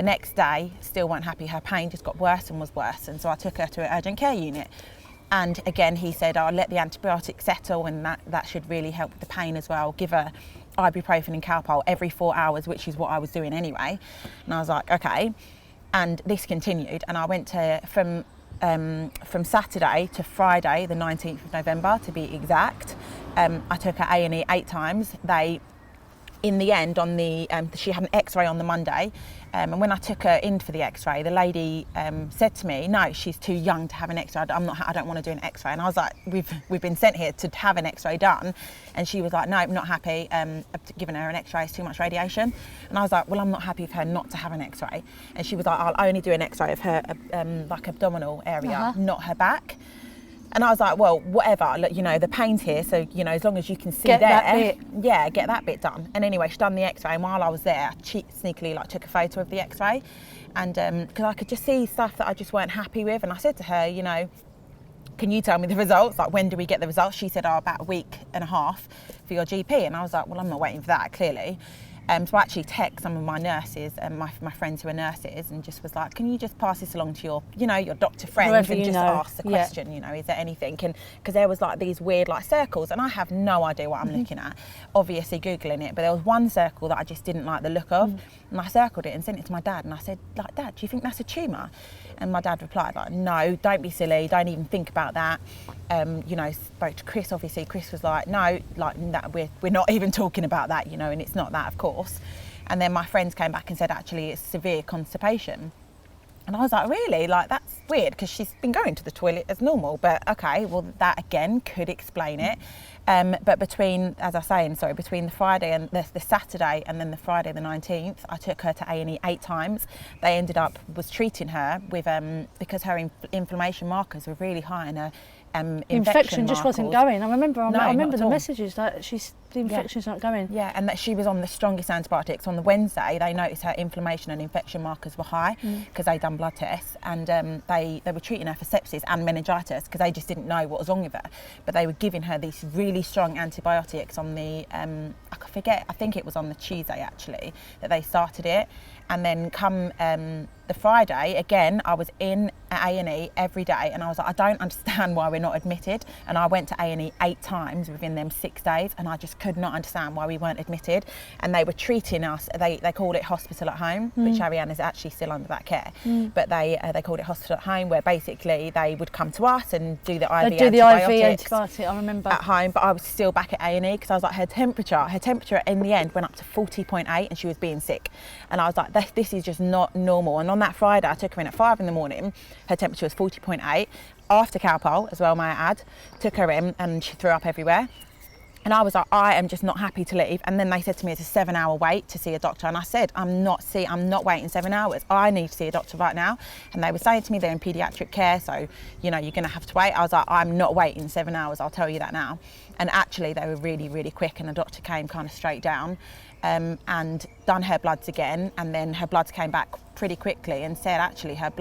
The next day, still weren't happy. Her pain just got worse and was worse. And so I took her to an urgent care unit. And again, he said, I'll let the antibiotics settle, and that should really help with the pain as well. Give her ibuprofen and Calpol every 4 hours, which is what I was doing anyway. And I was like, okay. And this continued, and I went to, from Saturday to Friday, the 19th of November, to be exact. I took her A&E 8 times. In the end, she had an X-ray on the Monday, and when I took her in for the X-ray, the lady said to me, "No, she's too young to have an X-ray. I don't want to do an X-ray." And I was like, "We've been sent here to have an X-ray done," and she was like, "No, I'm not happy. I've given her an X-ray. It's too much radiation." And I was like, "Well, I'm not happy for her not to have an X-ray." And she was like, "I'll only do an X-ray of her like abdominal area, not her back." And I was like, well, whatever, look, the pain's here, so, as long as you can see get that bit done. And anyway, she done the X-ray, and while I was there, I sneakily took a photo of the X-ray, and because I could just see stuff that I just weren't happy with. And I said to her, can you tell me the results? Like, when do we get the results? She said, about a week and a half for your GP. And I was like, well, I'm not waiting for that, clearly. So I actually text some of my nurses and my friends who are nurses, and just was like, can you just pass this along to your doctor friends, whoever, and just ask the question, is there anything? And because there was these weird circles, and I have no idea what I'm looking at, obviously Googling it, but there was one circle that I just didn't like the look of, and I circled it and sent it to my dad, and I said, Dad, do you think that's a tumour? And my dad replied, no, don't be silly, don't even think about that. Spoke to Chris, obviously. Chris was like, no, that we're not even talking about that, and it's not that, of course. And then my friends came back and said, actually, it's severe constipation. And I was like, really? That's weird, because she's been going to the toilet as normal. But okay, well, that again could explain it. But between the Friday and the Saturday and then the Friday the 19th, I took her to A&E 8 times. They ended up treating her with, because her inflammation markers were really high, and her infection just wasn't going. I remember the messages that the infection's not going. Yeah, and that she was on the strongest antibiotics. On the Wednesday, they noticed her inflammation and infection markers were high because they'd done blood tests, and they were treating her for sepsis and meningitis because they just didn't know what was wrong with her. But they were giving her these really strong antibiotics on the, I think it was on the Tuesday actually, that they started it. And then come the Friday, again, I was in A&E every day, and I was like, I don't understand why we're not admitted. And I went to A&E 8 times within them 6 days, and I just could not understand why we weren't admitted. And they were treating us, they called it hospital at home, which Arianna is actually still under that care. But they called it hospital at home, where basically they would come to us and do the IV antibiotic, I remember. At home, but I was still back at A&E because I was like, her temperature in the end went up to 40.8, and she was being sick. And I was like, this is just not normal. And on that Friday, I took her in at 5 a.m. Her temperature was 40.8. After Calpol as well, may I add, took her in, and she threw up everywhere. And I was like, I am just not happy to leave. And then they said to me, it's a 7-hour wait to see a doctor. And I said, I'm not waiting 7 hours. I need to see a doctor right now. And they were saying to me, they're in paediatric care, so, you're going to have to wait. I was like, I'm not waiting 7 hours, I'll tell you that now. And actually, they were really, really quick, and the doctor came kind of straight down and done her bloods again. And then her bloods came back pretty quickly and said, actually, her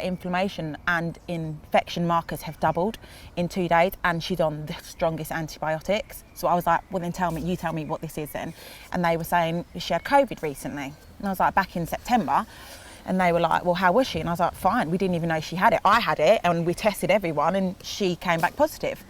inflammation and infection markers have doubled in 2 days, and she's on the strongest antibiotics. So I was like, well, then you tell me what this is then. And they were saying she had COVID recently. And I was like, back in September. And they were like, well, how was she? And I was like, fine, we didn't even know she had it. I had it, and we tested everyone, and she came back positive.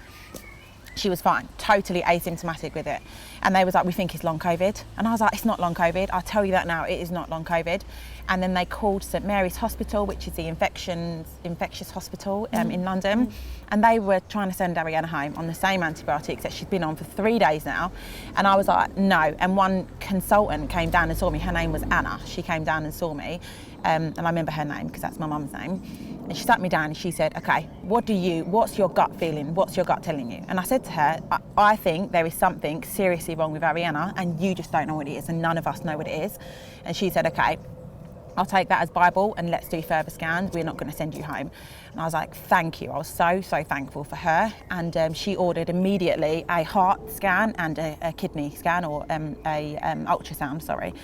She was fine, totally asymptomatic with it. And they was like, we think it's long COVID. And I was like, it's not long COVID. I'll tell you that now, it is not long COVID. And then they called St Mary's Hospital, which is the infectious hospital in London. And they were trying to send Arianna home on the same antibiotics that she's been on for 3 days now. And I was like, no. And one consultant came down and saw me. Her name was Anna. She came down and saw me. And I remember her name because that's my mum's name. And she sat me down and she said, okay, what's your gut feeling? What's your gut telling you? And I said to her, I think there is something seriously wrong with Arianna, and you just don't know what it is, and none of us know what it is. And she said, okay, I'll take that as Bible, and let's do further scans. We're not going to send you home. And I was like, thank you. I was so thankful for her. And she ordered immediately a heart scan and a kidney scan, or a ultrasound, sorry.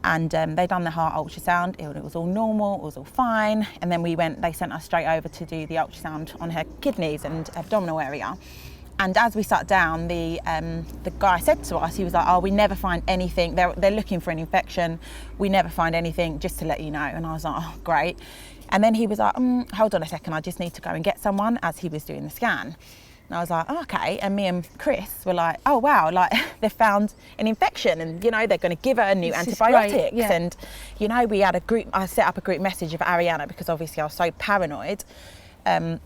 And they done the heart ultrasound. It was all normal, it was all fine. And then they sent us straight over to do the ultrasound on her kidneys and abdominal area. And as we sat down, the guy said to us, he was like, oh, we never find anything. They're looking for an infection. We never find anything, just to let you know. And I was like, oh, great. And then he was like, hold on a second, I just need to go and get someone, as he was doing the scan. And I was like, oh, okay. And me and Chris were like, oh, wow, like they've found an infection and, you know, they're going to give her new antibiotics. Yeah. And, you know, we had I set up a group message of Arianna because obviously I was so paranoid. And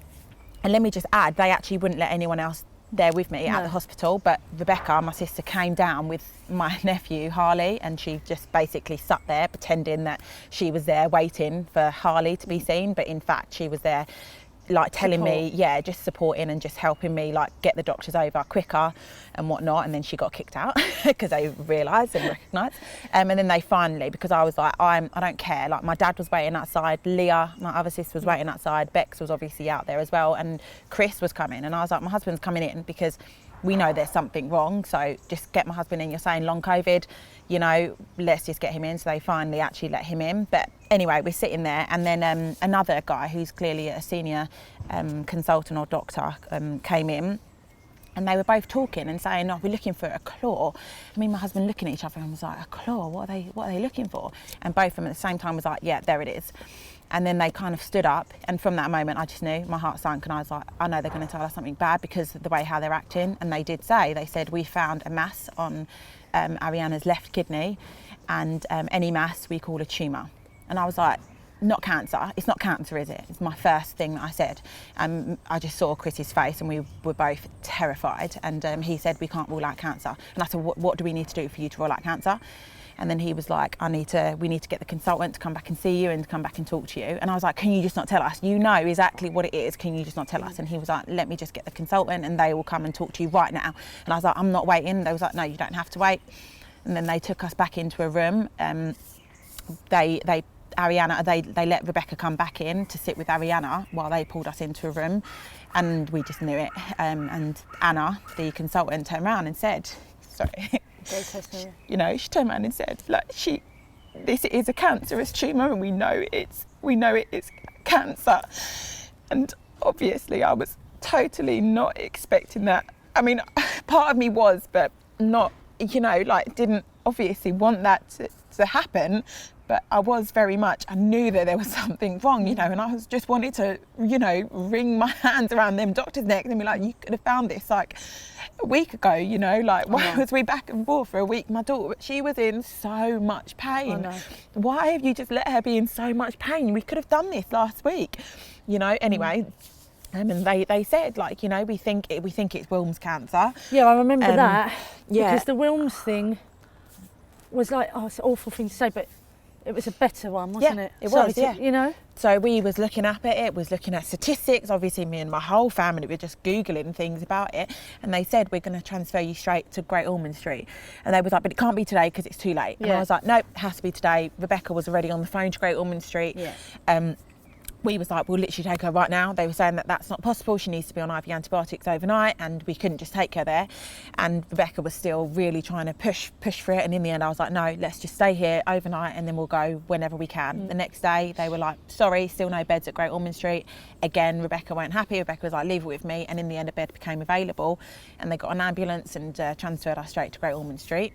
let me just add, they actually wouldn't let anyone else there with me at the hospital, but Rebecca, my sister, came down with my nephew Harley, and she just basically sat there pretending that she was there waiting for Harley to be seen, but in fact she was there like telling me, just supporting and just helping me like get the doctors over quicker and whatnot. And then she got kicked out because they realised and recognised. And then they finally, because I was like, I don't care. Like my dad was waiting outside, Leah, my other sister, was waiting outside, Bex was obviously out there as well, and Chris was coming. And I was like, my husband's coming in because we know there's something wrong, so just get my husband in. You're saying long COVID, you know, let's just get him in. So they finally actually let him in. But anyway, we're sitting there, and then another guy who's clearly a senior consultant or doctor came in, and they were both talking and saying, oh, we're looking for a claw. I mean, my husband looking at each other and was like, a claw, what are they looking for? And both of them at the same time was like, yeah, there it is. And then they kind of stood up, and from that moment I just knew, my heart sank, and I was like, I know they're going to tell us something bad because of the way how they're acting. And they did say, they said, we found a mass on Arianna's left kidney, and any mass we call a tumour. And I was like, not cancer, it's not cancer, is it? It's my first thing that I said. I just saw Chris's face and we were both terrified, and he said, we can't rule out cancer. And I said, what do we need to do for you to rule out cancer? And then he was like, we need to get the consultant to come back and see you and to come back and talk to you. And I was like, can you just not tell us? You know exactly what it is, can you just not tell us? And he was like, let me just get the consultant and they will come and talk to you right now. And I was like, I'm not waiting. They was like, no, you don't have to wait. And then they took us back into a room. They let Rebecca come back in to sit with Arianna while they pulled us into a room, and we just knew it. And Anna, the consultant, turned around and said, sorry, you know, she turned around and said, like, this is a cancerous tumour, and we know it is cancer. And obviously I was totally not expecting that. I mean, part of me was, but not, you know, like, didn't obviously want that to happen. But I was very much, I knew that there was something wrong, you know, and I was just wanted to, you know, wring my hands around them doctors' necks and be like, you could have found this like a week ago, you know, like why was we back and forth for a week? My daughter, she was in so much pain. Why have you just let her be in so much pain? We could have done this last week, you know. Anyway, and they said, like, you know, we think it's Wilms cancer. Yeah, I remember that. Yeah. Because the Wilms thing was like, oh, it's an awful thing to say, but it was a better one, wasn't it? It was, yeah. You know? So we was looking up at it, was looking at statistics. Obviously, me and my whole family were just Googling things about it. And they said, we're going to transfer you straight to Great Ormond Street. And they was like, but it can't be today because it's too late. And I was like, nope, it has to be today. Rebecca was already on the phone to Great Ormond Street. Yeah. We was like, we'll literally take her right now. They were saying that that's not possible. She needs to be on IV antibiotics overnight, and we couldn't just take her there. And Rebecca was still really trying to push for it. And in the end, I was like, no, let's just stay here overnight and then we'll go whenever we can. The next day, they were like, sorry, still no beds at Great Ormond Street. Again, Rebecca weren't happy. Rebecca was like, leave it with me. And in the end, a bed became available, and they got an ambulance and transferred us straight to Great Ormond Street.